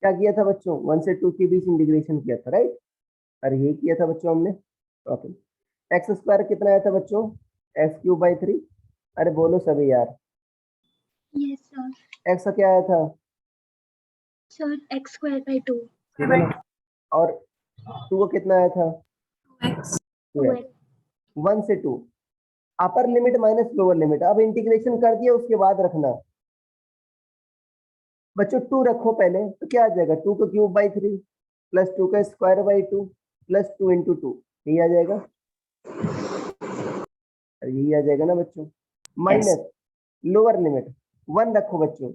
क्या किया था बच्चों, 1 से 2 के बीच इंटीग्रेशन किया था, राइट। अरे यही किया था बच्चों हमने। ओके, एक्स स्क्वायर कितना आया था बच्चों, एक्स क्यूब बाई 3। अरे बोलो सभी यार, यस सर। एक्स का क्या आया था सर एक्स स्क्वायर बाई 2। ठीक है ना, और 2 का कितना आया था 2x। 2x। 1 से 2 upper limit minus lower limit, अब इंटीग्रेशन कर दिया उसके बाद रखना बच्चों 2 रखो पहले, तो क्या आ जाएगा 2 का क्यूब बाई 3 प्लस 2 का स्क्वायर बाई 2 प्लस 2 इंटू 2, यही आ जाएगा। अरे यही आ जाएगा ना बच्चों, माइनस लोअर लिमिट 1 रखो बच्चों,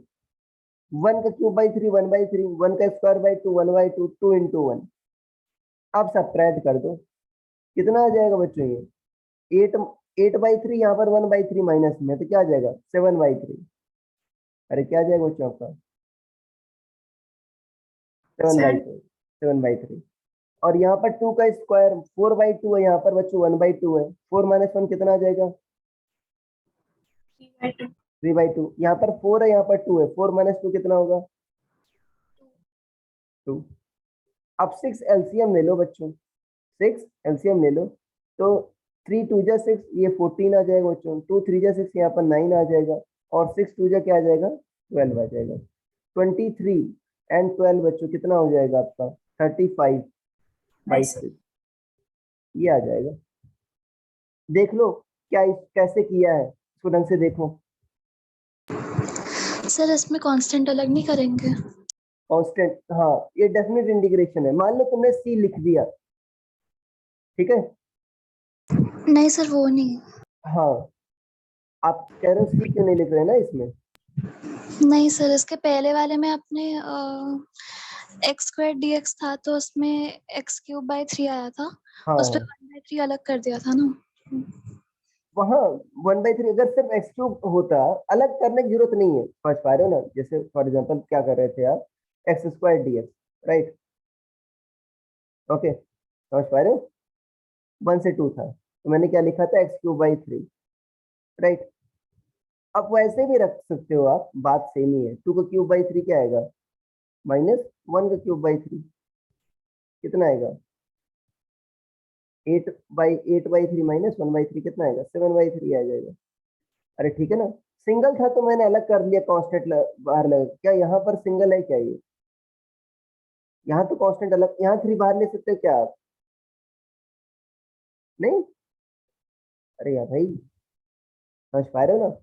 1 का क्यूब बाई 3 1 बाई 3, 1 का स्क्वायर बाई 2 1 बाई 2, 2 इंटू 1। अब सब्ट्रैक्ट कर दो, कितना आ जाएगा बच्चों ये 8/3, यहाँ पर 1/3 माइनस में, तो क्या आ जाएगा 7/3। अरे क्या आ जाएगा बच्चों आपका 7/3, 7/3। और यहाँ पर 2 का स्क्वायर 4/2 है, यहाँ पर बच्चों 1/2 है, 4 माइनस 1 कितना आ जाएगा 3/2। यहाँ पर 4 है, यहाँ पर 2 है, 4 माइनस 2 कितना होगा 2। अब 6 एलसीएम ले लो बच्चों, 6 एलसीएम ले लो, तो 3 2 जा 6, ये 14 आ जाएगा बच्चों, 2 3 जा 6, यहाँ पर 9 आ जाएगा, और 6 2 जा क्या आ जाएगा 12 आ जाएगा। 23 एंड 12 बच्चों कितना हो जाएगा आपका 35/6, ये आ जाएगा। देख लो क्या कैसे किया है, इसको ढंग से देखो। सर इसमें कांस्टेंट अलग नहीं करेंगे? कांस्टेंट, हाँ ये डेफिनेट इंटीग्रेशन है। मान लो तुमने सी लिख दिया, ठीक है। नहीं सर वो नहीं। हाँ, आप कह रहे हो सी क्यों नहीं लिख रहे ना इसमें? नहीं सर, इसके पहले वाले में आपने एक्स स्क्वायर डी एक्स था, तो उसमें एक्स क्यूब बाई 3 आया था, उस पर हाँ 1/3 अलग कर दिया था ना। वहाँ 1/3, अगर सिर्फ एक्स क्यूब होता अलग करने की जरूरत नहीं है, समझ पा रहे हो ना। जैसे फॉर एग्जांपल क्या कर रहे थे आप, x square D x, right, okay, समझ पा रहे हो। 1 से 2 था, तो मैंने क्या लिखा था एक्स क्यूब बाई 3, राइट। अब वैसे भी रख सकते हो आप, बात सेम ही है। 2 का क्यूब बाई 3 क्या आएगा माइनस 1 का क्यूब बाई 3, कितना आएगा 8/3 माइनस 1/3 कितना आएगा 7/3 आ जाएगा। अरे ठीक है ना, सिंगल था तो मैंने अलग कर लिया, कांस्टेंट बाहर लगा, क्या यहाँ पर सिंगल है क्या ये, यहाँ तो कांस्टेंट अलग, यहाँ 3 बाहर ले सकते हो क्या आप, नहीं। अरे यार भाई, समझ पा रहे हो ना।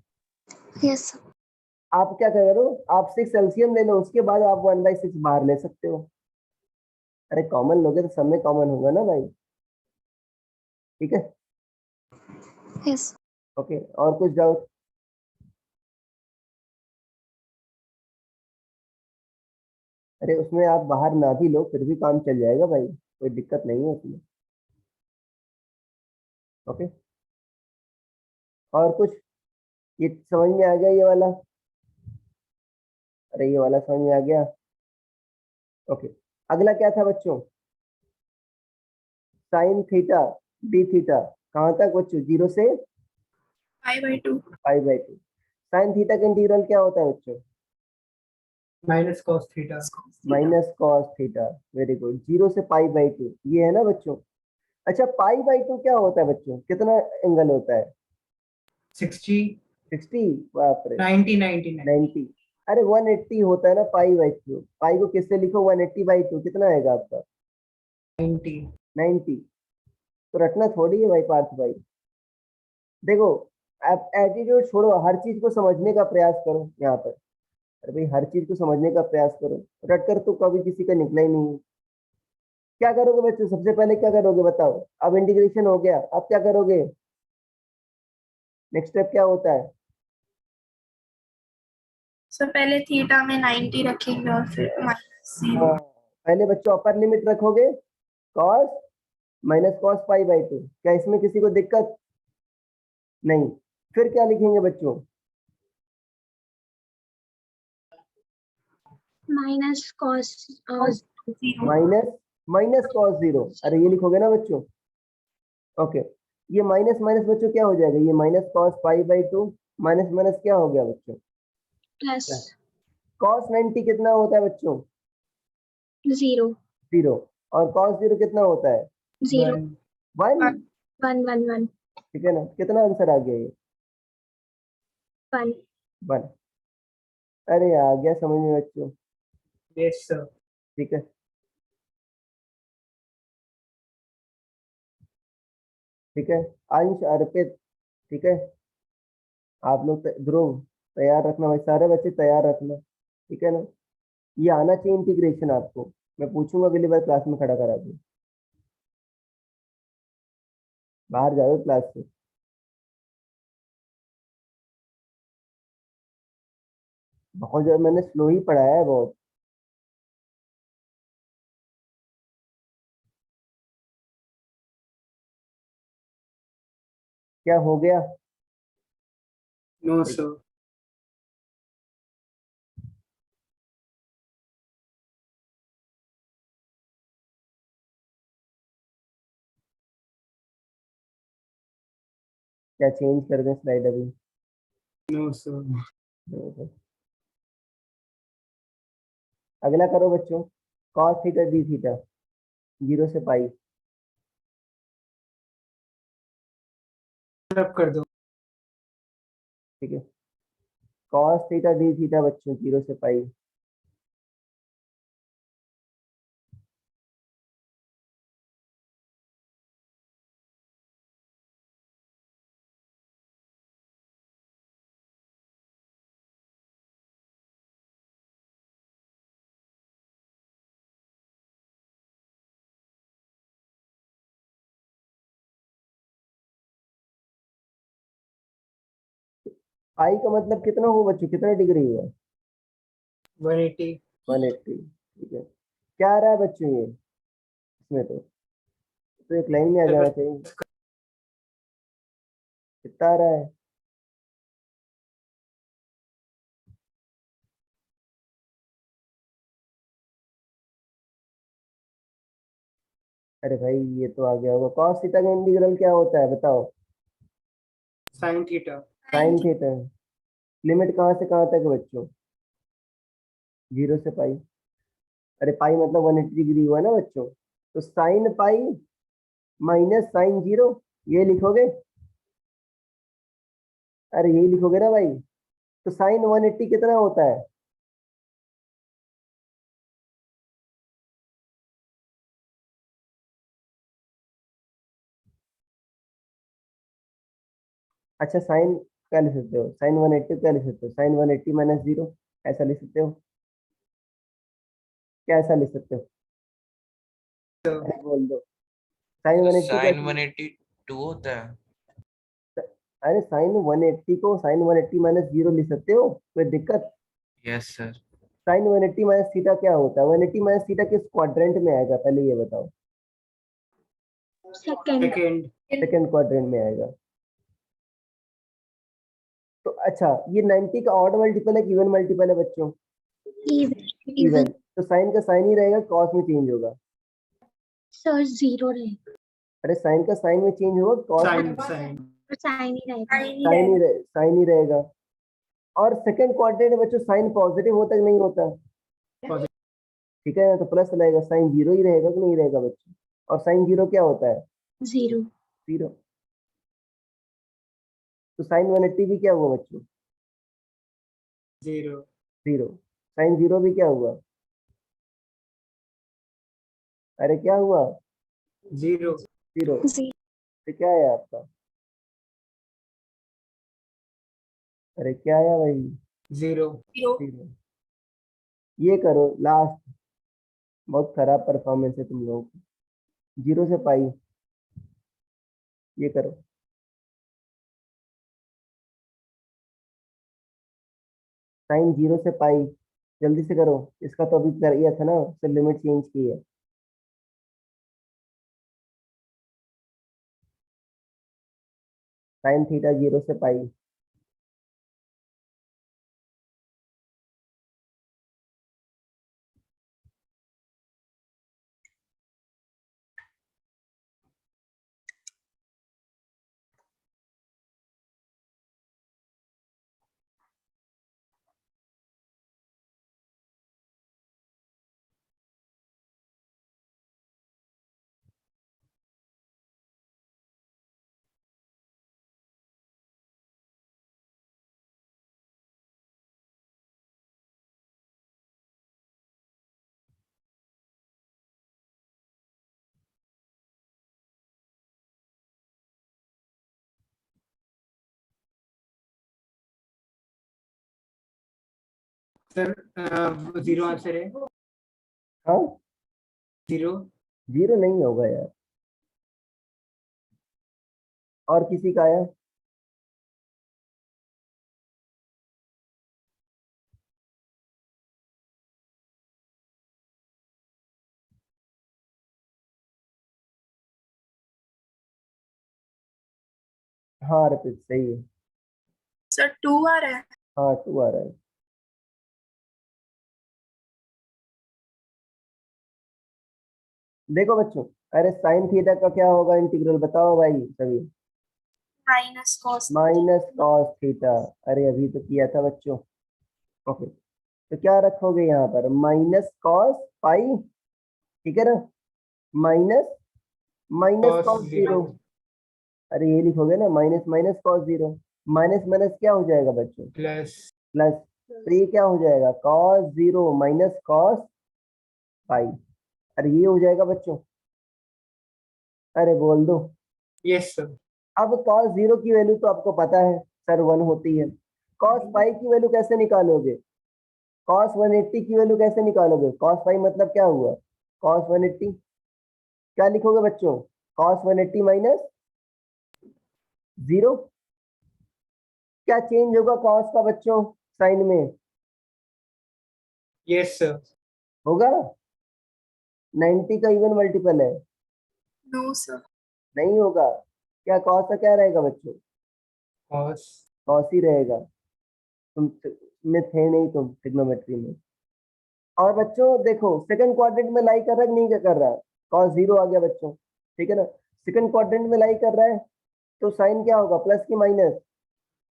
Yes sir. आप क्या करो, आप 6 एलसीएम ले लो, उसके बाद आप 1/6 बाहर ले सकते हो। अरे कॉमन लोगे तो सब में कॉमन होगा ना भाई, ठीक है। यस। ओके, और कुछ डाउट? अरे उसमें आप बाहर ना भी लो फिर भी काम चल जाएगा भाई, कोई दिक्कत नहीं है उसमें। ओके, और कुछ, ये समझ में आ गया ये वाला? अरे ये वाला समझ में आ गया। ओके, अगला क्या था बच्चों, साइन थीटा डी थीटा, कहाँ तक बच्चों 0 से 5/2। 5/2। साइन थीटा का इंटीग्रल क्या होता है बच्चों minus cos theta. Minus cos theta, very good. 0 से π/2 ये है ना बच्चों। अच्छा π/2 क्या होता है बच्चों, कितना एंगल होता है 60 60, बाप रे 90 99 90। अरे 180 होता है ना π/2, पाई को किससे लिखो 180/2, कितना आएगा आपका 90। 90। तो रटना थोड़ी है भाई पार्थ भाई, देखो आप एटीट्यूड छोड़ो, हर चीज को समझने का प्रयास करो यहाँ पर। अरे भाई हर चीज को समझने का प्रयास करो, रट कर तो कभी किसी का निकला ही नहीं है। क्या करोगे बच्चों, सबसे पहले क्या करोगे बताओ, अब इंटीग्रेशन हो गया, अब क्या करोगे, नेक्स्ट स्टेप क्या होता है? सर पहले थीटा में 90 रखेंगे और फिर -0। हाँ, पहले बच्चों अपर लिमिट रखोगे कॉस माइनस कॉस π/2, क्या इसमें किसी को दिक्कत नहीं। फिर क्या लिखेंगे बच्चों, minus cos minus minus cos 0, अरे ये लिखोगे ना बच्चों। ओके, ये माइनस माइनस बच्चों क्या हो जाएगा, ये माइनस कॉस π/2 माइनस माइनस क्या हो गया बच्चों प्लस कॉस 90 कितना होता है बच्चों 0 0, और cos 0 कितना होता है? 0 1 1। 1 1 1 ठीक है ना, कितना आंसर आ गया ये? 1 1। अरे आ गया समझ में बच्चों? yes sir ठीक है, ठीक है। अंश, अर्पित, ठीक है। आप लोग ध्रुव, तैयार रखना भाई, सारे बच्चे तैयार रखना, ठीक है ना। ये आना चाहिए इंटीग्रेशन आपको, मैं पूछूंगा अगली बार क्लास में खड़ा करा दूँ। बाहर जाओ क्लास से। बहुत ज्यादा मैंने स्लो ही पढ़ाया है बहुत। क्या हो गया? no sir क्या चेंज कर दें स्लाइड अभी? no sir अगला करो बच्चों, cos थीटा डी थीटा, 0 से पाई। अब कर दो ठीक है, cos थीटा डी थीटा बच्चों, 0 से पाई। पाई का मतलब कितना हुआ बच्चों, कितना डिग्री हुआ? 180 180। ठीक है, क्या आ रहा है बच्चों ये इसमें? तो एक लाइन में आ जाना चाहिए। कितना आ रहा है? अरे भाई ये तो आ गया होगा। cos थीटा का इंटीग्रल क्या होता है बताओ? sin theta sin theta. Limit कहाँ से कहाँ तक है बच्चों? 0 से पाई। अरे पाई मतलब 180 डिग्री हुआ ना बच्चों, तो साइन पाई माइनस साइन 0, ये लिखोगे? अरे यही लिखोगे ना भाई। तो साइन 180 कितना होता है? अच्छा साइन क्या लिख सकते हो? साइन 180 क्या लिख सकते हो? साइन 180 माइनस 0, ऐसा लिख सकते हो? क्या ऐसा लिख सकते हो? अरे बोल दो, साइन 180 साइन क्या? 182 होता है। अरे साइन 180 को साइन 180 माइनस 0 लिख सकते हो, कोई दिक्कत? Yes sir. Sine 180 minus theta क्या होता है? 180 माइनस थीटा किस क्वाड्रेंट में आएगा पहले ये बताओ? सेकंड second सेकंड क्वाड्रेंट में आएगा। तो अच्छा, ये 90 का ऑड मल्टीपल है कि इवन मल्टीपल है बच्चों? Even even. तो साइन का साइन ही रहेगा, कॉस में चेंज होगा। सर 0 रहेगा, अरे साइन का साइन में चेंज होगा, कॉस sin में sin साइन ही रहेगा। साइन ही रहेगा। और सेकंड क्वाड्रेंट में बच्चों साइन पॉजिटिव होता है कि नहीं होता? positive ठीक है ना, तो प्लस रहेगा, साइन 0 ही रहेगा कि नहीं रहेगा बच्चों? और साइन 0 क्या होता है? 0 0। तो साइन 180 भी क्या हुआ बच्चों? 0 0। साइन 0 भी क्या हुआ? अरे क्या हुआ? 0 0। 0 तो क्या है आपका? अरे क्या आया भाई? 0 0। ये करो लास्ट, बहुत खराब परफॉर्मेंस है तुम लोगों की। 0 से पाई, ये करो। साइन 0 से पाई, जल्दी से करो। इसका तो अभी किया था ना, उससे लिमिट चेंज की है। साइन थीटा 0 से पाई। सर 0 आंसर है। हाँ 0 जीरो नहीं होगा यार, और किसी का आया? हाँ अर्पित सही है। सर 2 आ रहा है। हाँ 2 आ रहा है। देखो बच्चों, अरे साइन थीटा का क्या होगा इंटीग्रल, बताओ भाई सभी। Minus cos. Minus cos theta. अरे अभी तो किया था बच्चों। ओके, तो क्या रखोगे यहाँ पर, माइनस कॉस पाई, ठीक है ना, minus minus cos cos 0 zero. अरे ये लिखोगे ना, minus minus cos zero, minus minus क्या हो जाएगा बच्चों, प्लस प्लस। तो ये क्या हो जाएगा, cos zero minus cos pi. अरे ये हो जाएगा बच्चों, अरे बोल दो। Yes sir. अब कॉस जीरो की वैल्यू तो आपको पता है सर 1 होती है। कॉस पाई की वैल्यू कैसे निकालोगे, कॉस 180 की वैल्यू कैसे निकालोगे, कॉस पाई मतलब क्या हुआ, कॉस 180, क्या लिखोगे बच्चों, कॉस 180 माइनस जीरो। क्या चेंज होगा कॉस का बच्चों साइन में, यस सर। होगा 90 का इवन मल्टीपल है, नो सर। नहीं होगा। क्या कॉस का क्या रहेगा बच्चों, cos कॉस ही रहेगा। तुम में थे नहीं तुम ट्रिग्नोमेट्री में। और बच्चों देखो सेकंड क्वाड्रेंट में लाई कर रहा है कि नहीं कर रहा है, कॉस जीरो आ गया बच्चों, ठीक है ना, सेकंड क्वाड्रेंट में लाई कर रहा है, तो साइन क्या होगा, प्लस की minus,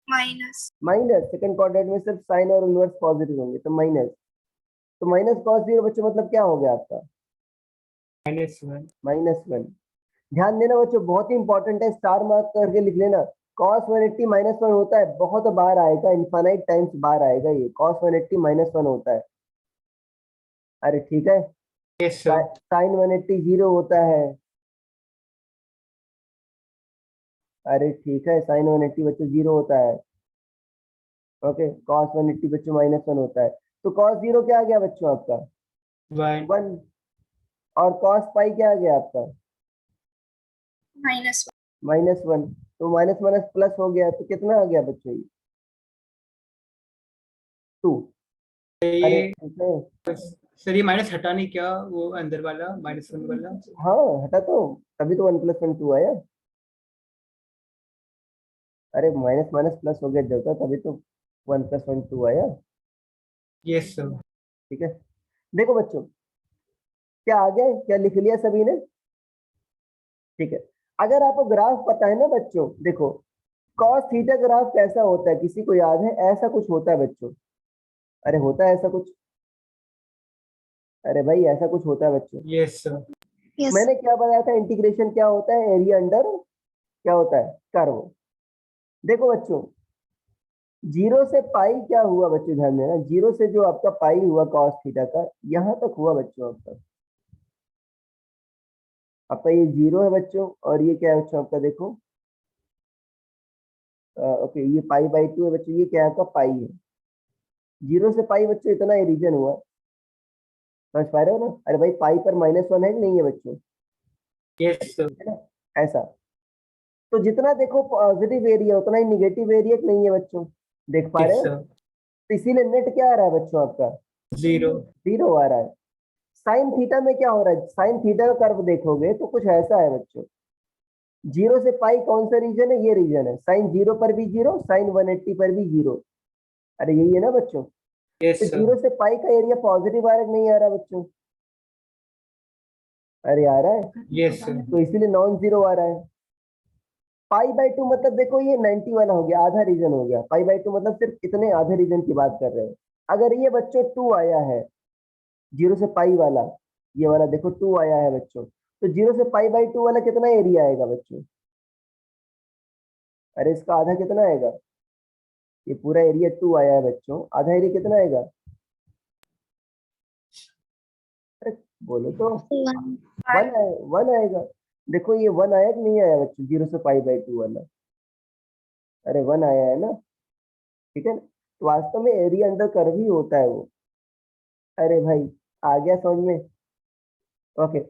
minus. Minus. Second quadrant में सिर्फ साइन और इनवर्स पॉजिटिव होंगे, तो माइनस। तो माइनस कॉस जीरो बच्चों मतलब क्या हो गया आपका, -1 -1। ध्यान देना बच्चों, बहुत ही इंपॉर्टेंट है, स्टार मार्क करके लिख लेना। कॉस 180 -1 होता है, बहुत बार आएगा, इनफाइनाइट टाइम्स बार आएगा ये, कॉस 180 -1 होता है। अरे ठीक है, यस सर। साइन 180 जीरो होता है। अरे ठीक है, साइन 180 बच्चों जीरो होता है। ओके, कॉस 180 बच्चों -1 होता है। तो कॉस जीरो क्या आ गया बच्चों आपका, 1 1। और कॉस पाई क्या आ गया आपका, माइनस। -1। तो माइनस माइनस प्लस हो गया, तो कितना आ गया बच्चों ये, 2। अरे ये ठीक है, सर ये माइनस हटा नहीं क्या, वो अंदर वाला -1 वाला। हाँ हटा तो, तभी तो 1 + 1 2 आया। अरे माइनस माइनस प्लस हो गया जब तक, तभी तो 1 + 1 2 आया। Yes sir. ठीक है, देखो बच्चों क्या आ गया, क्या लिख लिया सभी ने, ठीक है। अगर आपको ग्राफ पता है ना बच्चों, देखो कॉस थीटा ग्राफ कैसा होता है, किसी को याद है, ऐसा कुछ होता है बच्चों। अरे होता है ऐसा कुछ, अरे भाई ऐसा कुछ होता है बच्चों। Yes sir. यस मैंने क्या बताया था, इंटीग्रेशन क्या होता है, एरिया अंडर क्या होता है, कर्व। देखो बच्चों, जीरो से पाई क्या हुआ बच्चों, ध्यान देना, जीरो से जो आपका पाई हुआ कॉस थीटा का, यहां तक हुआ बच्चों आपका। आपका ये जीरो है बच्चों, और ये क्या है बच्चों आपका, देखो ओके ये पाई/2 है बच्चों, ये क्या है आपका पाई है। जीरो से पाई बच्चों इतना ही रीजन हुआ, समझ पा रहे हो ना। अरे भाई पाई पर -1 है कि नहीं है बच्चों, यस सर। है ना, ऐसा। तो जितना देखो पॉजिटिव एरिया उतना ही निगेटिव एरिया नहीं है बच्चों, देख पा रहे यस हो। सर। तो इसीलिए नेट क्या आ रहा है बच्चों आपका, 0 जीरो आ रहा है। साइन थीटा में क्या हो रहा है, साइन थीटा का कर्व देखोगे तो कुछ ऐसा है बच्चों, जीरो से पाई कौन सा रीजन है, ये रीजन है, साइन जीरो पर भी जीरो, साइन 180 पर भी जीरो। अरे यही है ना बच्चों। तो यस सर। जीरो से पाई का एरिया पॉजिटिव आ रहा है कि नहीं आ रहा बच्चों, अरे आ रहा है, यस सर। तो इसीलिए नॉन जीरो आ रहा है। पाई/2 मतलब देखो ये 90 वाला हो गया, आधा रीजन हो गया, पाई/2 मतलब सिर्फ इतने आधे रीजन की बात कर रहे हो। अगर ये बच्चों 2 आया है, जीरो से पाई वाला, ये वाला देखो 2 आया है बच्चों, तो जीरो से पाई/2 वाला कितना एरिया आएगा बच्चों, अरे इसका आधा कितना आएगा, ये पूरा एरिया 2 आया है बच्चों, आधा एरिया कितना आएगा, अरे बोलो तो, 1 1 आएगा। देखो ये 1 आया कि नहीं आया बच्चों, जीरो से पाई/2 वाला, अरे 1 आया है ना, ठीक है ना। तो वास्तव में एरिया अंडर कर्व ही होता है वो, अरे भाई आ गया समझ में? ओके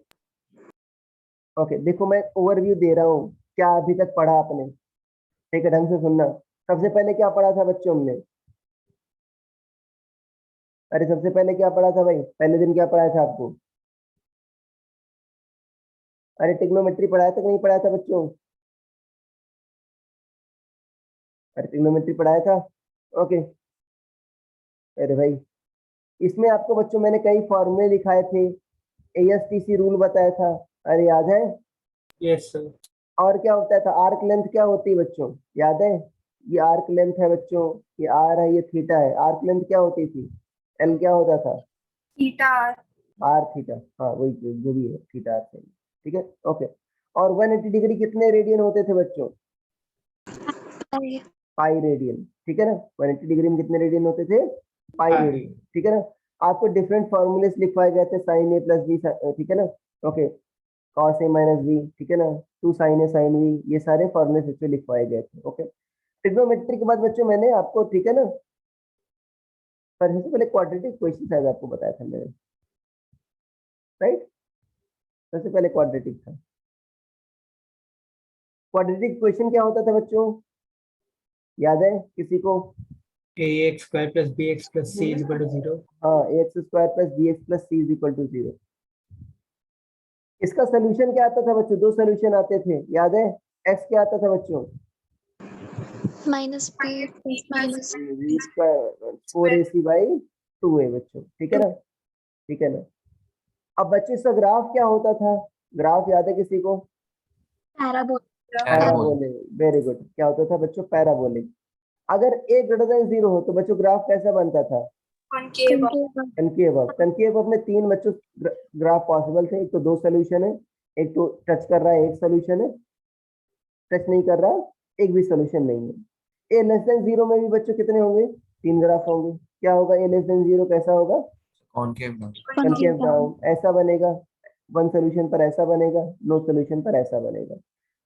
ओके, देखो मैं ओवरव्यू दे रहा हूँ क्या अभी तक पढ़ा आपने, ठीक है, ढंग से सुनना। सबसे पहले क्या पढ़ा था बच्चों हमने? अरे सबसे पहले क्या पढ़ा था भाई, पहले दिन क्या पढ़ाया था आपको? अरे ट्रिग्नोमेट्री पढ़ाया था कि नहीं पढ़ाया था बच्चों? अरे ट्रिग्नोमेट्री पढ़ाया था। ओके। अरे भाई इसमें आपको बच्चों मैंने कई फॉर्मूले लिखाए थे, ASTC रूल बताया था, अरे याद है? Yes sir. और क्या होता था, आर्क लेंथ क्या होती है बच्चों, याद है? ये आर्क लेंथ है बच्चों, ये आर है, ये थीटा है। आर्क लेंथ क्या होती थी? एल क्या होता था? Theta are. आर थीटा, हाँ वही जो भी है, थीटा आर सही, ठीक है। ओके। और 180 डिग्री कितने रेडियन होते थे बच्चों? पाई। पाई रेडियन, ठीक है ना। 180 डिग्री में कितने रेडियन होते थे? पाई पाई। रेडियन, ठीक है ना। आपको डिफरेंट फॉर्मूले लिखवाए गए थे, साइन ए प्लस बी, ठीक है ना। Okay, cos A minus B, ठीक है ना, 2 साइन ए साइन बी, ये सारे फॉर्मूले इसमें लिखवाए गए थे। ओके, ट्रिग्नोमेट्री के बाद बच्चों मैंने आपको, ठीक है ना, पर सबसे पहले क्वाड्रेटिक क्वेश्चन शायद आपको बताया था मैंने, राइट? सबसे पहले क्वाड्रेटिक था। क्वाड्रेटिक क्वेश्चन क्या होता था बच्चों, याद है किसी को? ax square plus bx plus c is equal to 0. हाँ, x square plus b x plus c is equal to 0। इसका सोल्यूशन क्या आता था बच्चों? दो सोल्यूशन आते थे, याद है? एक्स क्या आता था बच्चों? Minus b plus minus b square 4ac by 2a बच्चों, ठीक है ना, ठीक है ना। अब बच्चों इसका ग्राफ क्या होता था? ग्राफ याद है किसी को? Parabola. Parabola. Parabolic, very good. क्या होता था बच्चों? पैराबोलिक। अगर a ग्रेटर देन 0 हो तो बच्चों ग्राफ कैसा बनता था? Concave. Concave up. Concave up में तीन बच्चों ग्राफ पॉसिबल थे, एक तो दो सोल्यूशन है, एक तो टच कर रहा है एक सोल्यूशन है, टच नहीं कर रहा एक भी सोल्यूशन नहीं है। ए लेस देन 0 में भी बच्चों कितने होंगे? तीन ग्राफ होंगे। क्या होगा ए लेस देन 0 कैसा होगा? Concave down. कनकेव डाउन, ऐसा बनेगा। वन सोल्यूशन पर ऐसा बनेगा, नो सोल्यूशन पर ऐसा बनेगा।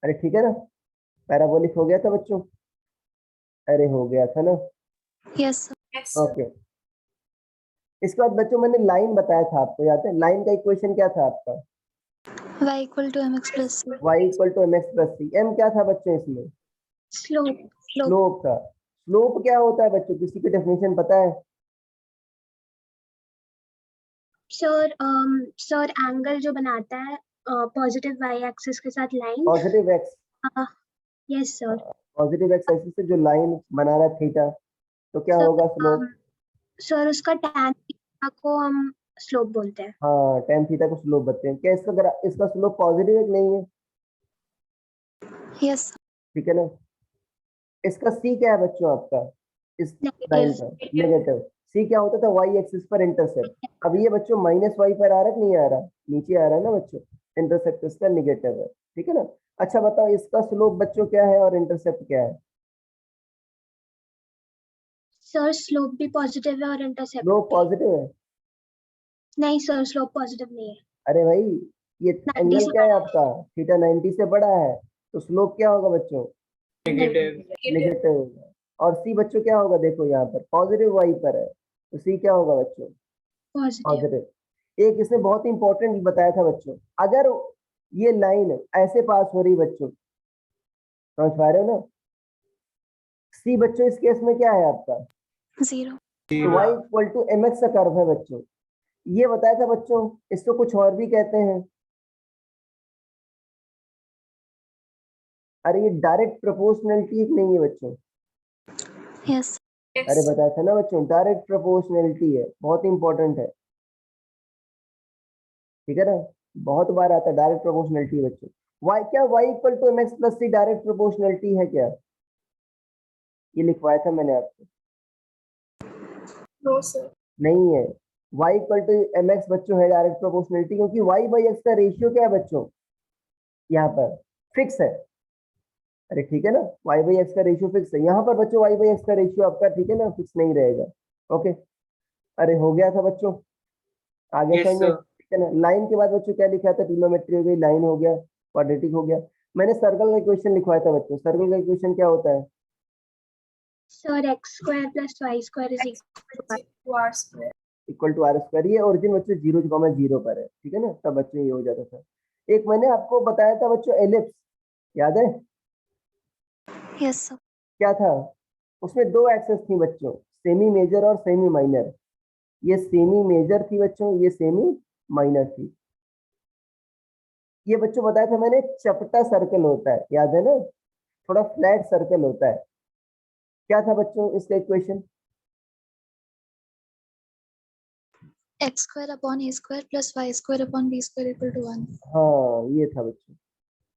अरे ठीक है ना, पैराबोलिक हो गया था बच्चों? अरे हो गया था ना। यस यस ओके, इसके बाद बच्चों मैंने लाइन बताया था आपको, याद है? लाइन का इक्वेशन क्या था आपका? y equal to mx plus c y equal to mx plus c. m क्या था बच्चों इसमें? स्लोप स्लोप था। स्लोप क्या होता है बच्चों, किसी की डेफिनेशन पता है? सर सर एंगल जो बनाता है पॉजिटिव वाई एक्सिस के साथ line. Positive x, yes sir. Positive x axis से जो लाइन बना रहा है थीटा, तो क्या होगा स्लोप? सर उसका tan थीटा को हम स्लोप बोलते हैं। हाँ, टेन थीटा को स्लोप बताते हैं। क्या इसका स्लोप पॉजिटिव है कि नहीं है? यस ठीक है ना। इसका सी क्या है बच्चों आपका, इस लाइन का? नेगेटिव। सी क्या होता था? वाई एक्सिस पर इंटरसेप्ट। अब ये बच्चों माइनस वाई पर आ रहा है कि नहीं आ रहा? नीचे आ रहा है ना बच्चों, इंटरसेप्ट इसका नेगेटिव है, ठीक है ना। अच्छा बताओ इसका स्लोप बच्चों क्या है और इंटरसेप्ट क्या है? सर स्लोप भी पॉजिटिव है और इंटरसेप्ट स्लोप भी। पॉजिटिव है? नहीं सर स्लोप पॉजिटिव नहीं है। अरे भाई ये 90 एंगल से क्या है आपका? थीटा 90 से बड़ा है, तो स्लोप क्या होगा बच्चों? Negative. नेगेटिव होगा। और सी बच्चों क्या होगा, देखो यहाँ पर पॉजिटिव वाई पर है, तो सी क्या होगा बच्चों? पॉजिटिव। पॉजिटिव। एक इसने बहुत इंपॉर्टेंट बताया था बच्चों, अगर ये लाइन ऐसे पास हो रही बच्चों, समझ पा रहे हो ना? सी बच्चों इस केस में क्या है आपका? जीरो तो y equal to m x का कर्व है बच्चों। ये बताया था बच्चों, इसको कुछ और भी कहते हैं। अरे ये डायरेक्ट प्रोपोर्शनलिटी नहीं है बच्चों? यस अरे बताया था ना बच्चों, डायरेक्ट प्रोपोर्शनलिटी है, बहुत इंपॉर्टेंट है, ठीक है ना। बहुत बार आता है डायरेक्ट प्रोपोर्शनलिटी बच्चों। y क्या, y equal to m x plus c direct proportionality है क्या? ये लिखवाया था मैंने आपको? No sir. नहीं है। y equal to m x बच्चों है डायरेक्ट प्रोपोर्शनलिटी, क्योंकि y बाई एक्स का रेशियो क्या है बच्चों? यहाँ पर फिक्स है। अरे ठीक है ना, y बाई एक्स का रेशियो फिक्स है यहाँ पर बच्चों, y बाई एक्स का रेशियो आपका, ठीक है ना, फिक्स नहीं रहेगा। ओके, अरे हो गया था बच्चों, आगे Yes, समझ में? sir. ठीक है ना। लाइन के बाद बच्चों क्या लिखा था? ट्रिग्नोमेट्री हो गई, लाइन हो गया, क्वाड्रेटिक हो गया। मैंने सर्कल का इक्वेशन लिखवाया था बच्चों। सर्कल का इक्वेशन क्या होता है? Sir x square plus y square is X equal to R square. Equal to r square. ये ओरिजिन बच्चों 0,0 पर है, ठीक है ना, तब बच्चों ये हो जाता था। एक मैंने आपको बताया था बच्चों एलिप्स, याद है यस सर। क्या था? उसमें दो एक्सेस थी बच्चों, सेमी मेजर और सेमी माइनर। ये सेमी मेजर थी बच्चों, ये सेमी माइनर थी। ये बच्चों बताया था मैंने, चपटा सर्कल होता है, याद है ना, थोड़ा फ्लैट सर्कल होता है। क्या था बच्चों इसका equation? X square upon a square plus y square upon b square equal to 1। हाँ ये था बच्चों,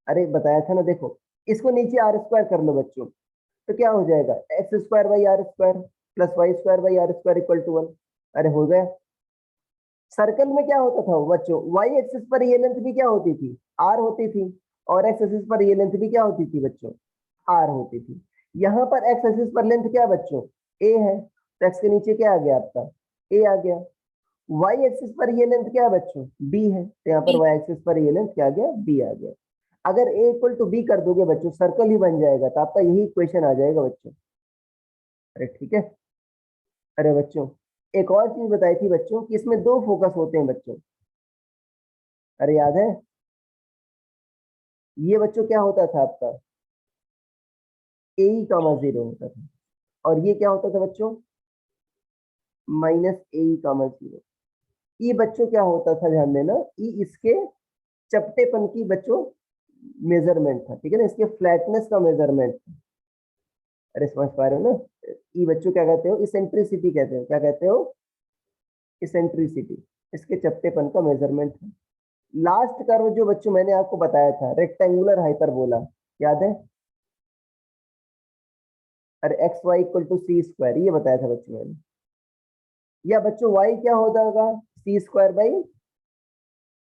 अरे बताया था ना, देखो इसको नीचे आर स्क्वायर कर लो बच्चों, तो क्या हो जाएगा, x square by r square plus y square by r square equal to 1। अरे हो गया। सर्कल में क्या होता था बच्चों, वाई एक्सिस पर ये लेंथ भी क्या होती थी, आर होती थी, और एक्स एक्सिस पर ये लेंथ भी क्या होती थी बच्चों, आर होती थी। यहाँ पर एक्स एक्सिस पर लेंथ क्या बच्चों, ए है, तो एक्स के नीचे क्या आ गया आपका, ए आ गया। वाई एक्सिस पर ये लेंथ क्या है बच्चों, बी है, तो यहाँ पर वाई एक्सिस पर ये लेंथ क्या आ गया, बी आ गया। अगर ए इक्वल टू बी कर दोगे बच्चों, सर्कल ही बन जाएगा, तो आपका यही इक्वेशन आ जाएगा बच्चों। अरे ठीक है। अरे बच्चों एक और चीज बताई थी बच्चों कि इसमें दो फोकस होते हैं बच्चों, अरे याद है? ये बच्चों क्या होता था आपका, ए कामा 0 होता था, और ये क्या होता था बच्चों, माइनस ए कामा 0। ये बच्चों क्या होता था, ध्यान देना, ये इसके चपटेपन की बच्चों मेजरमेंट था, ठीक है ना, इसके फ्लैटनेस का मेजरमेंट था। अरे समझ पा रहे हो ना, ये बच्चों क्या कहते हो, इसेंट्रिसिटी कहते हो, क्या कहते हो, इसेंट्रिसिटी, इसके चपटेपन का मेजरमेंट है। लास्ट कर्व जो बच्चों मैंने आपको बताया था, रेक्टेंगुलर हाइपरबोला, याद है? अरे x y equal to c square, ये बताया था बच्चों मैंने। या बच्चों वाई क्या होता होगा, सी स्क्वायर बाई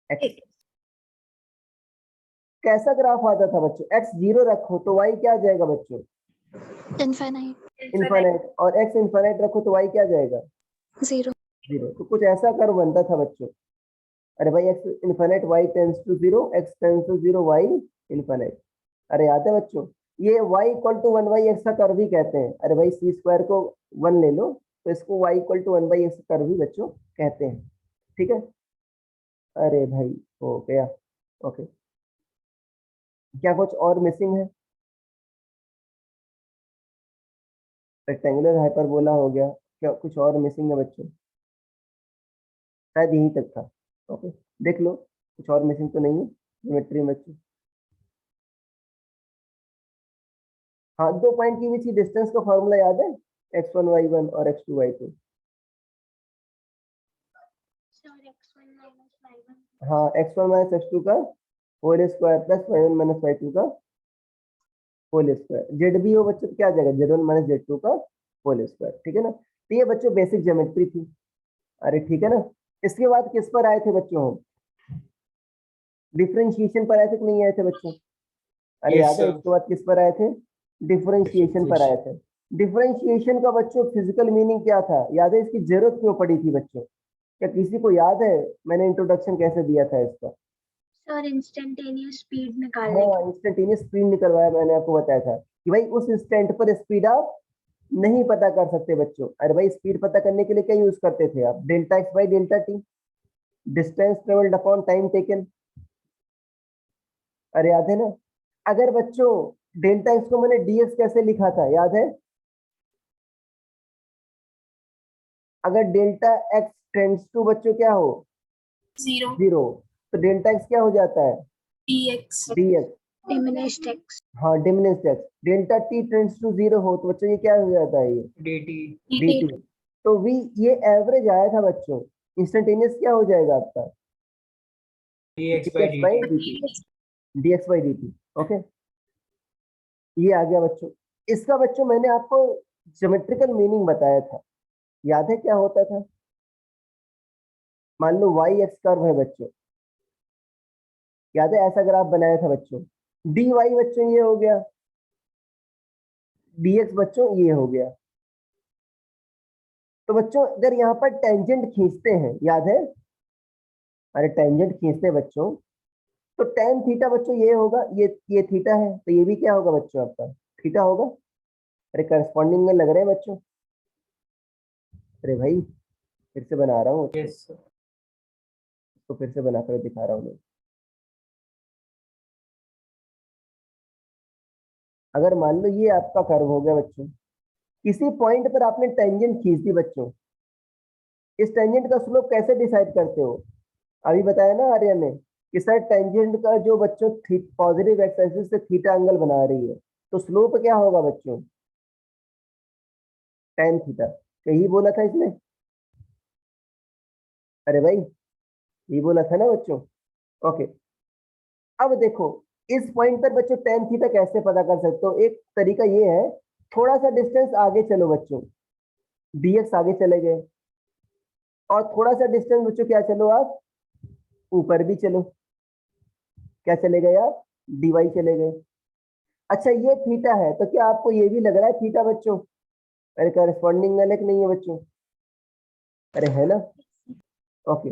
एक्स। कैसा ग्राफ आता था बच्चों, एक्स 0 रखो तो वाई क्या आ जाएगा बच्चों, इनफाइनाइट। इनफाइनाइट, और एक्स इनफाइनाइट रखो तो वाई क्या आ जाएगा, 0। 0। तो कुछ ऐसा कर्व बनता था बच्चों। अरे भाई x infinite y tends to 0, x tends to 0 y infinite. अरे याद है बच्चों, ये y equal to 1 by x का कर्व ही कहते हैं। अरे भाई सी स्क्वायर को 1 ले लो, तो इसको y equal to 1 by x का कर्व ही बच्चों कहते हैं, ठीक है। अरे भाई हो गया, ओके। क्या कुछ और मिसिंग है? रेक्टेंगुलर हाइपरबोला हो गया, क्या कुछ और मिसिंग है बच्चों? शायद यहीं तक था, ओके। देख लो कुछ और मिसिंग तो नहीं है ज्योमेट्री में बच्चों। हाँ 2 पॉइंट की बीच की डिस्टेंस का फॉर्मूला याद है, x1 y1 और x2 y2। Sir x1 minus y1 हाँ x1 माइनस x2 का whole square plus y1 minus y2 का होल स्क्वायर। जेड भी हो बच्चों तो क्या आ जाएगा, z1 माइनस z2 का होल स्क्वायर, ठीक है ना। तो ये बच्चों बेसिक ज्योमेट्री थी। अरे ठीक है ना। इसके बाद किस पर आए थे बच्चों हम, डिफरेंशिएशन पर आए थे कि नहीं आए थे बच्चों? अरे Yes, याद है, sir. इसके बाद किस पर आए थे, डिफरेंशिएशन पर आए थे। डिफरेंशिएशन का बच्चों फिजिकल मीनिंग क्या था, याद है? इसकी जरूरत क्यों पड़ी थी बच्चों, क्या किसी को याद है मैंने इंट्रोडक्शन कैसे दिया था इसका? सर इंस्टेंटेनियस स्पीड निकालने हाँ इंस्टेंटेनियस स्पीड निकलवाया, मैंने आपको बताया था कि भाई उस इंस्टेंट पर स्पीड आप नहीं पता कर सकते बच्चों। अरे भाई स्पीड पता करने के लिए क्या यूज करते थे आप, delta x by delta T, distance travelled upon time taken. अरे याद है ना। अगर बच्चों डेल्टा एक्स को मैंने डीएक्स कैसे लिखा था, याद है? अगर डेल्टा एक्स टेंड्स टू बच्चों क्या हो, 0 0, तो डेल्टा एक्स क्या हो जाता है, dx डीएक्स। डिमिनिश्ड x हाँ diminished x. Delta t tends to 0 हो तो बच्चों ये क्या हो जाता है, ये dt dt। तो v ये एवरेज आया था बच्चों, इंस्टेंटेनियस क्या हो जाएगा आपका, dx by dx by dt. dt, dx by dt, okay. ये आ गया बच्चों। इसका बच्चों मैंने आपको ज्योमेट्रिकल मीनिंग बताया था, याद है क्या होता था? मान लो y एक्स कर्व है बच्चों, याद है ऐसा ग्राफ बनाया था बच्चों, dy बच्चों ये हो गया, dx बच्चों ये हो गया। तो बच्चों अगर यहाँ पर टेंजेंट खींचते हैं, याद है? अरे टेंजेंट खींचते हैं बच्चों, तो टेन थीटा बच्चों ये होगा, ये थीटा है, तो ये भी क्या होगा बच्चों आपका, थीटा होगा। अरे करस्पॉन्डिंग में लग रहे हैं बच्चों। अरे भाई फिर से बना रहा हूँ, यस सर। तो फिर से बनाकर दिखा रहा हूँ मैं। अगर मान लो ये आपका कर्व हो गया बच्चों, किसी पॉइंट पर आपने टेंजेंट खींच दी बच्चों, इस टेंजेंट का स्लोप कैसे डिसाइड करते हो? अभी बताया ना आर्य ने कि सर टेंजेंट का जो बच्चों पॉजिटिव एक्स एक्सिस से थीटा एंगल बना रही है, तो स्लोप क्या होगा बच्चों? tan theta. यही बोला था इसने? अरे भाई यही बोला था ना बच्चों? ओके, अब देखो इस पॉइंट पर बच्चों tan थीटा कैसे पता कर सकते हो? एक तरीका ये है, थोड़ा सा डिस्टेंस आगे चलो बच्चों, dx आगे चले गए, और थोड़ा सा डिस्टेंस बच्चों क्या चलो आप, ऊपर भी चलो, क्या चले गए आप, dy चले गए। अच्छा ये थीटा है, तो क्या आपको ये भी लग रहा है थीटा बच्चों? अरे करस्पॉन्डिंग एंगल नहीं है बच्चों? अरे है ना? ओके,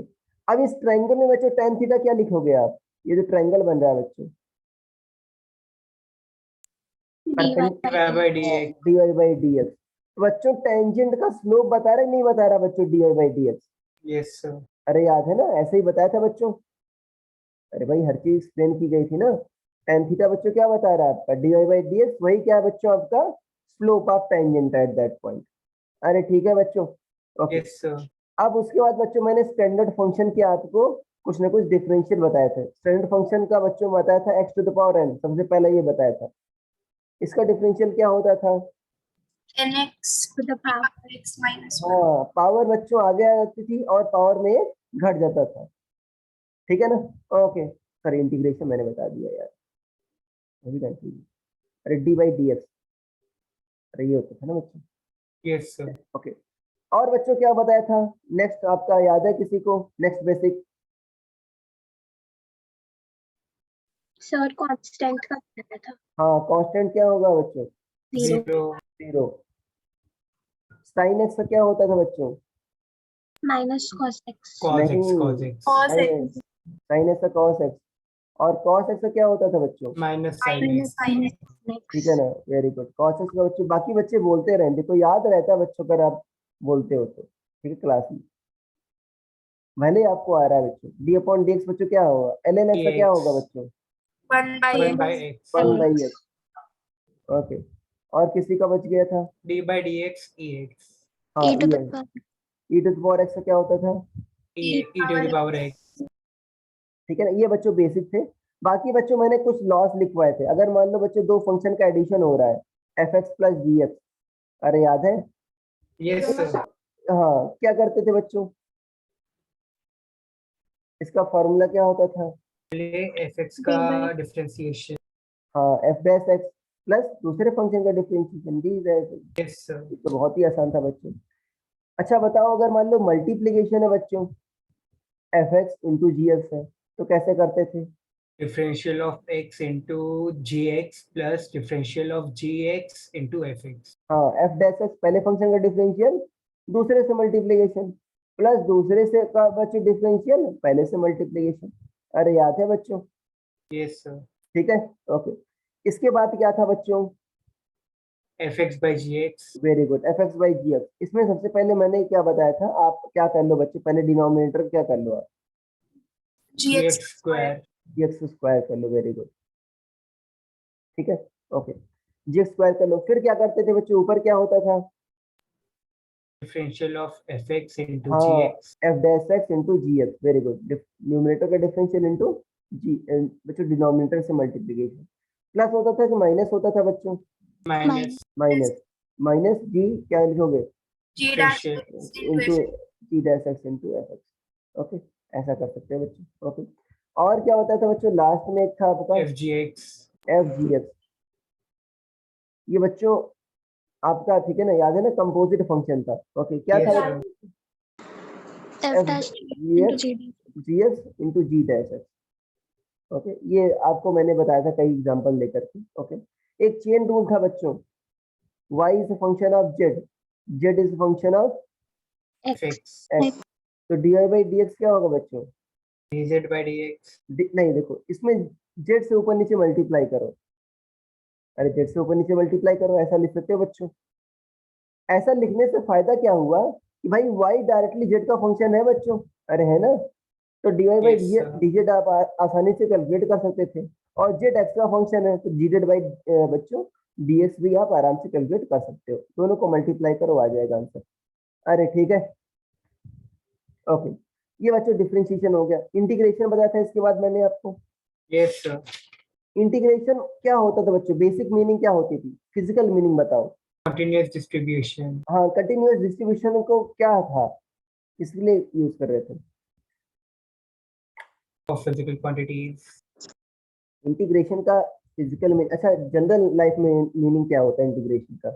अब इस ट्रायंगल में बच्चों tan थीटा क्या लिखोगे आप? ये जो ट्रायंगल बन रहा है बच्चों, y by dx। dy by dx, बच्चों टेंजेंट का स्लोप बता रहा है नहीं बता रहा बच्चों dy by dx? Yes sir. अरे याद है ना, ऐसे ही बताया था बच्चों। अरे भाई हर चीज एक्सप्लेन की गई थी ना। tan थीटा बच्चों क्या बता रहा है आपका, dy बाई dx, वही क्या है बच्चों आपका, slope of tangent at that point. अरे ठीक है बच्चों, ओके। Yes sir. अब उसके बाद बच्चों मैंने स्टैंडर्ड फंक्शन के आपको कुछ ना कुछ डिफरेंशियल बताए थे। स्टैंडर्ड फंक्शन का बच्चों बताया था x to the power n, सबसे पहले ये बताया था। इसका डिफरेंशियल क्या होता था? nx to the power x minus 1। हाँ, पावर बच्चों आगे आ जाती थी और पावर में घट जाता था, ठीक है ना? ओके, सॉरी इंटीग्रेशन मैंने बता दिया यार, अभी कंफ्यूज। अरे डी बाई डी एक्स, अरे ये होता था ना बच्चों। Yes sir. ओके, और बच्चों क्या बताया था नेक्स्ट, आपका याद है किसी को? नेक्स्ट बेसिक सर कांस्टेंट का बताया था। हाँ, कांस्टेंट क्या होगा बच्चों? 0 0। जीरो। साइन एक्स का क्या होता था बच्चों? Minus cos x। cos नहीं, x cos x cos नहीं x नहीं, साइन एक्स का कॉस एक्स, और कॉस एक्स का क्या होता था बच्चों? minus sin minus x। sin x। ठीक है ना, वेरी गुड। कॉस एक्स का बच्चों बाकी बच्चे बोलते रहे, देखो याद रहता है बच्चों अगर आप बोलते हो तो, ठीक है क्लास में भले ही आपको आ रहा है बच्चों। डी अपॉन डी एक्स बच्चों क्या होगा? एल एन एक्स का क्या होगा बच्चों? 1 by 1 by x। x। 1 by x. Okay, और किसी का बच गया था? d by dx ex। हाँ, e to e the n, power e to the power x का क्या होता था? e to the power x। ठीक है ना, ये बच्चों बेसिक थे। बाकी बच्चों मैंने कुछ लॉस लिखवाए थे। अगर मान लो बच्चों दो फंक्शन का एडिशन हो रहा है, एफ एक्स प्लस जी एक्स, अरे याद है? Yes sir. हाँ, क्या करते थे बच्चों? इसका फॉर्मूला क्या होता था? पहले fx का डिफरेंशिएशन। हाँ, एफ डैश एक्स प्लस दूसरे फंक्शन का differentiation D dash x. Yes sir. ये तो बहुत ही आसान था बच्चों। अच्छा बताओ, अगर मान लो मल्टीप्लीकेशन है बच्चों, F x into g x है, तो कैसे करते थे? differential of x into gx plus differential of gx into fx। हाँ, एफ डैश एक्स पहले फंक्शन का डिफरेंशियल, दूसरे से मल्टीप्लीकेशन, प्लस दूसरे से का बच्चों डिफरेंशियल, पहले से मल्टीप्लीकेशन। अरे याद है बच्चों? Yes sir. ठीक है, ओके। इसके बाद क्या था बच्चों? fx by gx। Very good, f x by g x. इसमें सबसे पहले मैंने क्या बताया था, आप क्या कर लो बच्चे, पहले डिनोमिनेटर क्या कर लो आप, gx gx square। जी एक्स स्क्वायर कर लो, वेरी गुड, ठीक है, ओके। जी एक्स स्क्वायर कर लो, फिर क्या करते थे बच्चे, ऊपर क्या होता था? differential of fx into हाँ, gx। F dash x into g x, very good. Numerator का डिफरेंशियल इंटू जी, बच्चों डिनोमिनेटर से मल्टीप्लीकेशन। प्लस होता था कि माइनस होता था बच्चों? minus माइनस, माइनस जी क्या लिखोगे? g dash differential x into into fx। G dash x into f x. Okay, ऐसा कर सकते हैं बच्चों, ओके। और क्या होता था बच्चों, लास्ट में एक था आपका fgx। F G x. ये बच्चों आपका, ठीक है ना, याद है ना, कंपोजिट फंक्शन था। ओके, क्या Yes, था sir। बच्चों? f एफ dash जी into एक्स, g dash। जी एक्स इंटू जी डैश एक्स। ओके, ये आपको मैंने बताया था कई एग्जांपल लेकर के। ओके, एक चेन रूल था बच्चों, y is function of z, z is function of x fx x, तो dy बाई dx क्या होगा बच्चों? dz by dx। नहीं देखो, इसमें z से ऊपर नीचे मल्टीप्लाई करो, अरे z से ऊपर नीचे मल्टीप्लाई करो, ऐसा लिख सकते हो बच्चों। ऐसा लिखने से फायदा क्या हुआ कि भाई y डायरेक्टली z का फंक्शन है बच्चों, अरे है ना, तो dy by Yes, sir. dz आप आसानी से कैलकुलेट कर सकते थे, और z x का फंक्शन है तो dz बाई बच्चों dx भी आप आराम से कैलकुलेट कर सकते हो, दोनों को मल्टीप्लाई करो आ जाएगा आंसर। अरे ठीक है, ओके, ये बच्चों डिफरेंशिएशन हो गया। इंटीग्रेशन बताया था इसके बाद मैंने आपको। Yes, sir. इंटीग्रेशन क्या होता था बच्चों, बेसिक मीनिंग क्या होती थी, फिजिकल मीनिंग बताओ। Continuous distribution हाँ, कंटिन्यूअस डिस्ट्रीब्यूशन को क्या था, किसके लिए यूज कर रहे थे। of physical quantities. इंटीग्रेशन का फिजिकल मीनिंग, अच्छा जनरल लाइफ में मीनिंग क्या होता है इंटीग्रेशन का,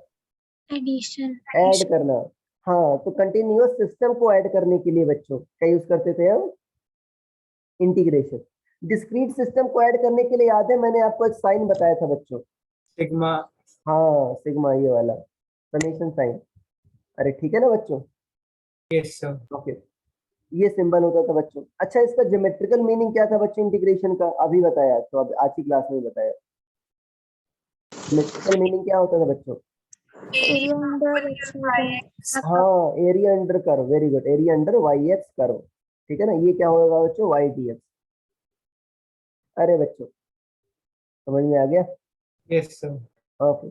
एडिशन ऐड करना। हाँ, तो कंटिन्यूअस सिस्टम को ऐड करने के लिए बच्चों क्या यूज करते थे हम, इंटीग्रेशन। डिस्क्रीट सिस्टम को ऐड करने के लिए याद है मैंने आपको एक साइन बताया था बच्चों, Sigma. हाँ सिग्मा, ये वाला समेशन साइन। अरे ठीक है ना बच्चों, Yes, sir. ओके, ये सिंबल होता था बच्चों। अच्छा, इसका ज्योमेट्रिकल मीनिंग क्या था बच्चों इंटीग्रेशन का, अभी बताया, तो अब आज की क्लास में बताया। ज्योमेट्रिकल मीनिंग क्या होता था बच्चों, एरिया अंडर एक्स Yx. हाँ area under curve, very good, area under y x curve, ठीक है ना, ये क्या होगा बच्चों, वाई डी एक्स। अरे बच्चों समझ में आ गया, Yes, sir. ओके,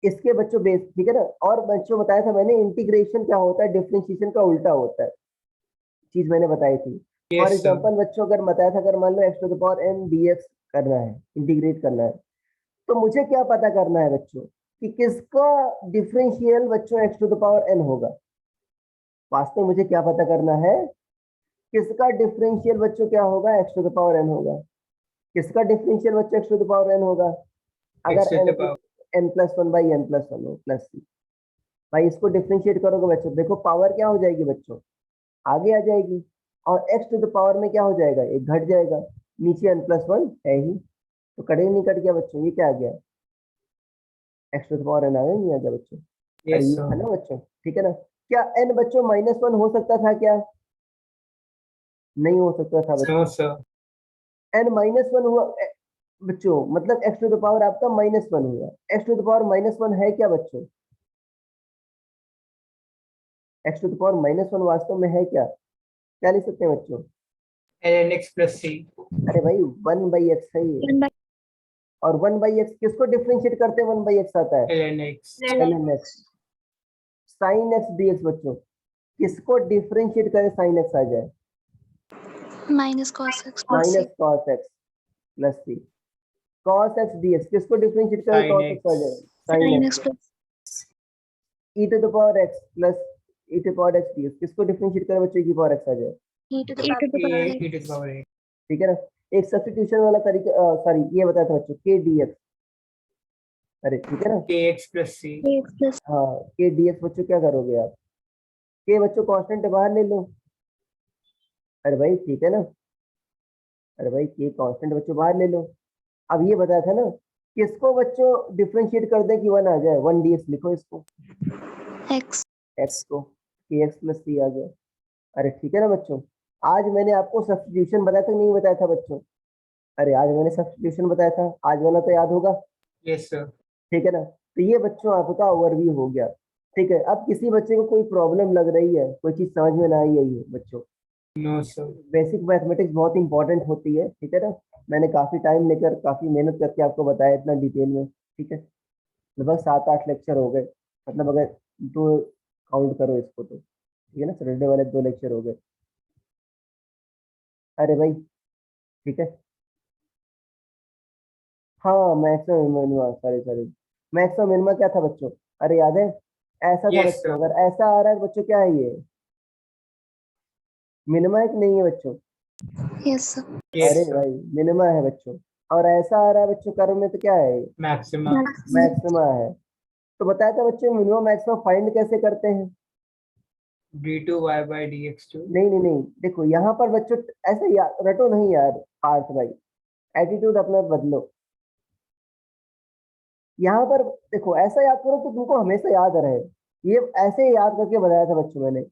इसके बच्चों बेस, ठीक है ना। और बच्चों बताया था मैंने इंटीग्रेशन क्या होता है, डिफरेंशिएशन का उल्टा होता है, चीज मैंने बताई थी। For Yes, sir. एग्जाम्पल बच्चों अगर बताया था, अगर मान लो x to the power n d x करना है, इंटीग्रेट करना है, तो मुझे क्या पता करना है बच्चों कि किसका डिफरेंशियल बच्चों x to the power n होगा। वास्तव में मुझे क्या पता करना है, किसका डिफरेंशियल बच्चों क्या होगा, x to the power n होगा। किसका डिफरेंशियल बच्चों x to the power n होगा, X अगर to the power. N plus one by n plus one हो प्लस सी। भाई इसको डिफरेंशिएट करोगे बच्चों, देखो पावर क्या हो जाएगी बच्चों, आगे आ जाएगी, और एक्स टू द पावर में क्या हो जाएगा, एक घट जाएगा, नीचे एन प्लस वन है ही, तो कड़े नहीं कट गया बच्चों, ये क्या आ गया, x to the power n आ गया, नहीं आ गया बच्चों। अरे Yes, ये sir. है ना बच्चों, ठीक है ना। क्या एन बच्चों माइनस वन हो सकता था क्या, नहीं हो सकता था बच्चों, No, sir. N minus one हुआ बच्चों, मतलब एक्स टू द पावर आपका माइनस वन हुआ, x to the power minus one है क्या बच्चों, x to the power minus one वास्तव में है क्या, क्या लिख सकते हैं बच्चों, ln x plus c. अरे भाई वन बाई एक्स है ये, और वन बाई एक्स किसको डिफरेंशिएट करते हैं, वन बाई एक्स आता है ln x. L n x, sine x d x बच्चों, किसको डिफरेंशिएट करें साइन एक्स आ जाए, minus cos x plus minus cos x plus c. Cos x d x किसको डिफरेंशिएट करें, Sin कॉस एक्स आ x. जाए sine sine x, x plus e to the power x plus e to power x d x किसको differentiate करें बच्चों, की power x आ जाए, e to the e to power the power a x e to the power 8. ठीक है ना। एक सब्स्टिट्यूशन वाला तरीका, सॉरी ये बताया था बच्चों, के डी एक्स, अरे ठीक है ना, kx plus c. X plus हाँ के डी एक्स बच्चों क्या करोगे आप, के बच्चों कांस्टेंट बाहर ले लो, अरे भाई ठीक है ना, अरे भाई के कांस्टेंट बच्चों बाहर ले लो। अब ये बताया था ना, किसको बच्चों डिफरेंशिएट कर दे कि वन आ जाए, वन डी एक्स लिखो इसको, एक्स एक्स को, के एक्स प्लस सी आ गया। अरे ठीक है ना बच्चों, आज मैंने आपको सब्स्टिट्यूशन बताया था नहीं बताया था बच्चों, अरे आज मैंने सब्स्टिट्यूशन बताया था, आज वाला तो याद होगा, Yes, sir. ठीक है ना। तो ये बच्चों आपका ओवरव्यू हो गया, ठीक है। अब किसी बच्चे को कोई प्रॉब्लम लग रही है, कोई चीज समझ में ना आई है ये बच्चों, No, sir. बेसिक मैथमेटिक्स बहुत इंपॉर्टेंट होती है, ठीक है ना। मैंने काफी टाइम लेकर काफी मेहनत करके आपको बताया इतना डिटेल में, ठीक है। लगभग 7-8 लेक्चर हो गए, मतलब अगर दो काउंट करो इसको तो, ठीक है ना, सैटरडे वाले 2 लेक्चर हो गए। अरे भाई ठीक है, हाँ maximum minima, sorry sorry, maximum minima क्या था बच्चों, अरे याद है, ऐसा था Yes, बच्चों, sir. अगर ऐसा आ रहा है बच्चों क्या है ये, मिनिमा है कि नहीं है बच्चों, यस सर Yes, अरे sir. भाई मिनिमा है बच्चों, और ऐसा आ रहा है बच्चों कर्व में तो क्या है, Maxima. मैक्सिमा है। तो बताया था बच्चों मिनिमम मैक्सिमम फाइंड कैसे करते हैं, d2y by dx2. नहीं नहीं नहीं, देखो यहाँ पर बच्चों ऐसे याद रटो नहीं यार, पार्थ भाई एटीट्यूड अपना बदलो। यहाँ पर देखो ऐसा याद करो कि तुमको हमेशा याद रहे, ये ऐसे याद करके बताया था बच्चों मैंने।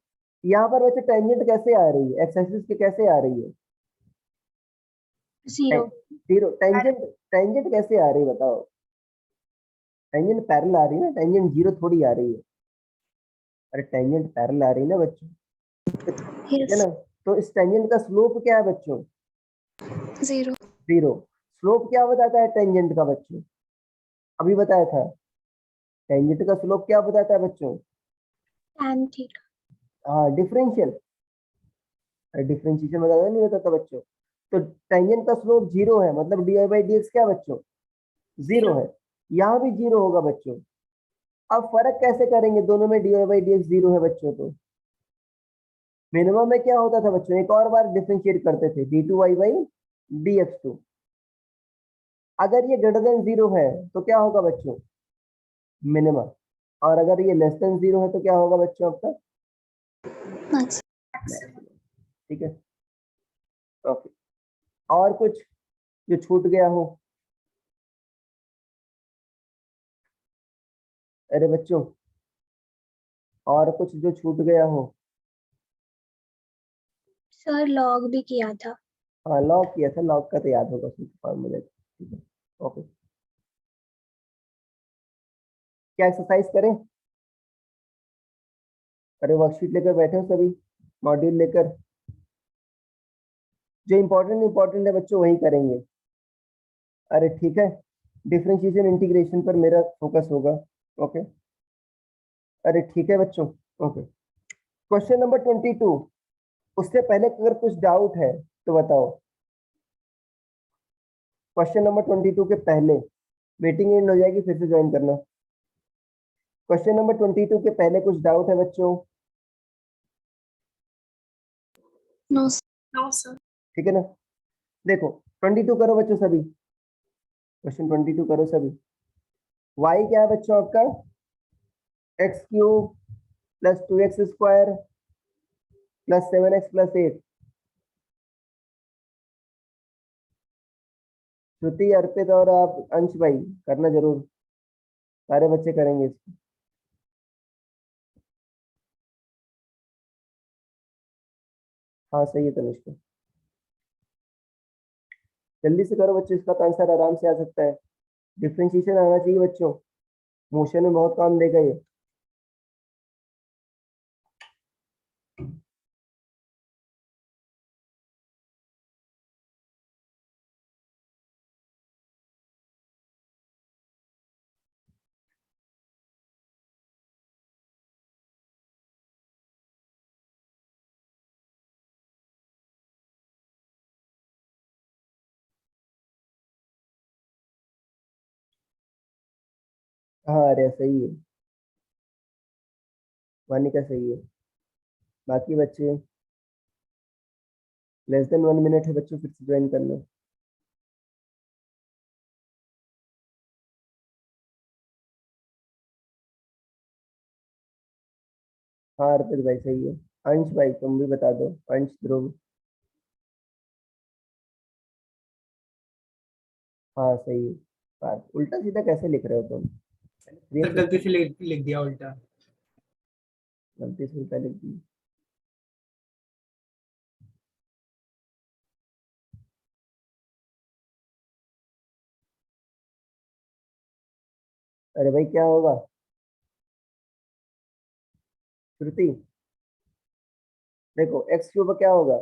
यहाँ पर बच्चों टेंजेंट कैसे आ रही है, एक्स एक्सिस के कैसे आ रही है, zero जीरो, टेंजेंट टेंजेंट कैसे आ रही है बताओ, टेंजेंट पैरेलल आ रही है ना, टेंजेंट जीरो थोड़ी आ रही है, अरे टेंजेंट पैरेलल आ रही है ना बच्चों, ठीक है यस ना। तो इस टेंजेंट का स्लोप क्या है बच्चों? 0 0। स्लोप क्या बताता है टेंजेंट का बच्चों? अभी बताया था, टेंजेंट का स्लोप क्या बताता है बच्चों? tan theta. हाँ, डिफरेंशियल, डिफरेंशिएशन बताता नहीं बताता बच्चों। तो टेंजेंट का स्लोप 0 है, मतलब dy बाई dx क्या बच्चों? 0 है। यहाँ भी 0 होगा बच्चों। अब फर्क कैसे करेंगे, दोनों में dy बाई dx 0 है बच्चों। तो मिनिमम में क्या होता था बच्चों? एक और बार डिफरेंशिएट करते थे, d2y बाई dx2। अगर ये ग्रेटर देन 0 है तो क्या होगा बच्चों? मिनिमम। और अगर ये लेस देन 0 है तो क्या होगा बच्चों आपका? Max maximum. ठीक है, ओके। और कुछ जो छूट गया हो? अरे बच्चों, और कुछ जो छूट गया हो? सर लॉग भी किया था। हाँ, लॉग किया था, लॉग का तो याद होगा फॉर्मूले। ठीक है, ओके। क्या एक्सरसाइज करें? अरे वर्कशीट लेकर बैठे हो सभी, मॉड्यूल लेकर? जो इम्पोर्टेंट है बच्चों वही करेंगे। अरे ठीक है, डिफरेंशिएशन इंटीग्रेशन पर मेरा फोकस होगा। ओके, अरे ठीक है बच्चों, ओके। Question number 22। उससे पहले अगर कुछ डाउट है तो बताओ। क्वेश्चन नंबर 22 के पहले मीटिंग एंड हो जाएगी, फिर से ज्वाइन करना। क्वेश्चन नंबर 22 के पहले कुछ डाउट है बच्चों? No No, sir. ठीक है ना। देखो 22 करो बच्चों सभी, क्वेश्चन 22 करो सभी। y क्या है बच्चों आपका? X cube plus 2x square plus 7x plus 8। श्रुति, अर्पित और आप अंश भाई करना जरूर, सारे बच्चे करेंगे इसको। हाँ सही है तनिष्का, जल्दी से करो बच्चों, इसका तो आंसर आराम से आ सकता है। डिफरेंशिएशन आना चाहिए बच्चों, मोशन में बहुत काम देगा ये। हाँ अरे सही है, वानिका सही है। बाकी बच्चे लेस देन 1 मिनट है बच्चों, फिर से ज्वाइन करना। हाँ अर्पित भाई सही है। अंश भाई तुम भी बता दो, अंश ध्रुव। हाँ सही है। उल्टा सीधा कैसे लिख रहे हो तुम? सर गलती से लिख दिया उल्टा। गलती से उल्टा लिख दी। अरे भाई क्या होगा श्रुति? देखो एक्स क्यूब क्या होगा?